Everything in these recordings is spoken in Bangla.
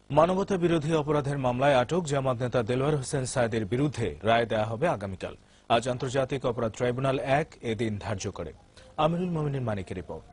মানবতা বিরোধী অপরাধের মামলায় আটক জামাত নেতা দেলোয়ার হোসেন সাঈদীর বিরুদ্ধে রায় দেয়া হবে আগামীকাল। আজ আন্তর্জাতিক অপরাধ ট্রাইব্যুনাল ১ এদিন ধার্য করে। আমিরুল মোমিনীর মানিকের রিপোর্ট।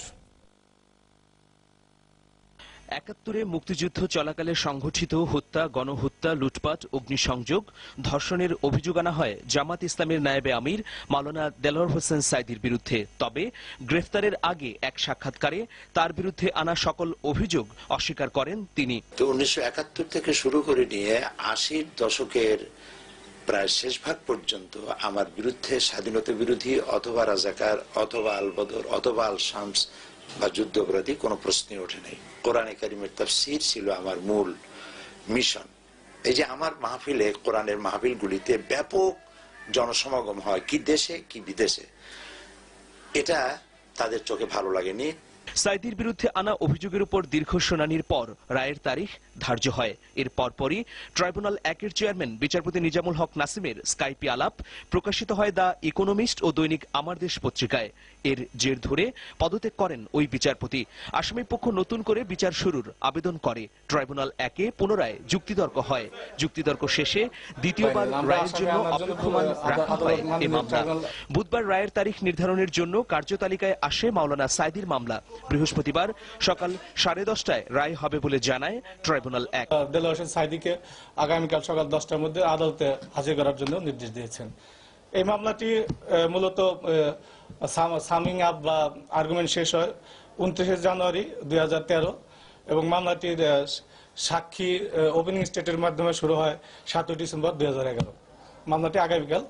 ৭১-এ মুক্তিযুদ্ধ চলাকালে সংঘটিত হত্যা, গণহত্যা, লুটপাট, অগ্নিসংযোগ, ধর্ষণের অভিযোগ আনা হয় জামাত ইসলামের নায়েবে আমির মাওলানা দেলোয়ার হোসেন সাঈদীর বিরুদ্ধে। তবে গ্রেফতারের আগে এক সাক্ষাৎকারে তার বিরুদ্ধে আনা সকল অভিযোগ অস্বীকার করেন তিনি। ১৯৭১ থেকে শুরু করে নিয়ে ৮০-র দশকের প্রায় শেষ ভাগ পর্যন্ত আমার বিরুদ্ধে স্বাধীনতা বিরোধী অথবা রাজাকার অথবা আল বদর অথবা আল শামস বা যুদ্ধাপরাধী কোনো প্রশ্নই ওঠে নাই। কোরআনে কারিমের তাফসীর ছিল আমার মূল মিশন। এই যে আমার মাহফিলে, কোরআনের মাহফিলগুলিতে ব্যাপক জনসমাগম হয়, কি দেশে কি বিদেশে, এটা তাদের চোখে ভালো লাগেনি। সাঈদীর বিরুদ্ধে আনা অভিযোগের উপর দীর্ঘ শুনানির পর রায়ের তারিখ ধার্য হয়। এর পরপরই ট্রাইব্যুনাল ১-এর চেয়ারম্যান বিচারপতি নিজামুল হক নাসিমের স্কাইপি আলাপ প্রকাশিত হয় দ্য ইকোনমিস্ট ও দৈনিক আমার দেশ পত্রিকায়। এর জের ধরে পদত্যাগ করেন ওই বিচারপতি। আসামি পক্ষ নতুন করে বিচার শুরুর আবেদন করে। ট্রাইব্যুনাল ১-এ পুনরায় যুক্তিতর্ক হয়। যুক্তিতর্ক শেষে দ্বিতীয়বার রায়ের জন্য অপেক্ষমান রাখা হয় এই মামলা। বুধবার রায়ের তারিখ নির্ধারণের জন্য কার্যতালিকায় আসে মাওলানা সাঈদীর মামলা। বৃহস্পতিবার সকাল 10:30টায় রায় হবে বলে জানায় ট্রাইব্যুনাল ১। দেলোয়ার হোসেন সাঈদীকে আগামীকাল সকাল 10টার মধ্যে আদালতে হাজির করার জন্য নির্দেশ দিয়েছেন। এই মামলাটি মূলত সামিং আপ বা আর্গুমেন্ট শেষ হয় 29 জানুয়ারি 2013 এবং মামলাটির সাক্ষী ওপেনিং স্টেটের মাধ্যমে শুরু হয় 7 ডিসেম্বর 2011। মামলাটি আগামীকাল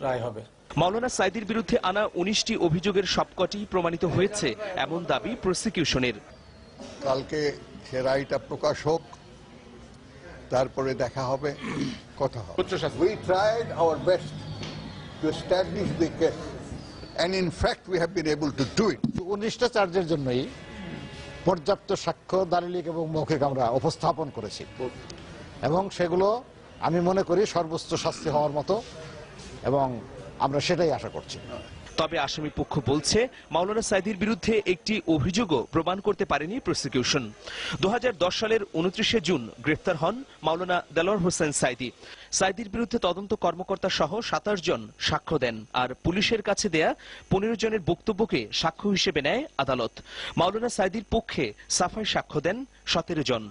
রায় হবে। মাওলানা সাঈদীর বিরুদ্ধে আনা 19টি অভিযোগের সবকটি প্রমাণিত হয়েছে এমন দাবি প্রসিকিউশনের। কালকে সে রায়টা প্রকাশ হোক, তারপরে দেখা হবে, কথা হবে। We tried our best to establish the case and in fact we have been able to do it. 19টা চার্জের জন্যই পর্যাপ্ত সাক্ষ্য, দালিলিক এবং মৌখিক আমরা উপস্থাপন করেছি এবং সেগুলো আমি মনে করি সর্বোচ্চ শাস্তি হওয়ার মতো এবং আমরা সেটাই আশা করছি। তবে আসামি পক্ষ বলছে মাওলানা সাঈদীর বিরুদ্ধে একটি অভিযোগও প্রমাণ করতে পারেনি প্রসিকিউশন। 2010 সালের 29শে জুন গ্রেফতার হন মাওলানা দেলোয়ার হোসেন সাঈদী। সাঈদীর বিরুদ্ধে তদন্ত কর্মকর্তা সহ 27 জন সাক্ষ্য দেন। আর পুলিশের কাছে দেয়া 15 জনের বক্তব্যকে সাক্ষ্য হিসেবে নেয় আদালত। মাওলানা সাঈদীর পক্ষে সাফাই সাক্ষ্য দেন 17 জন।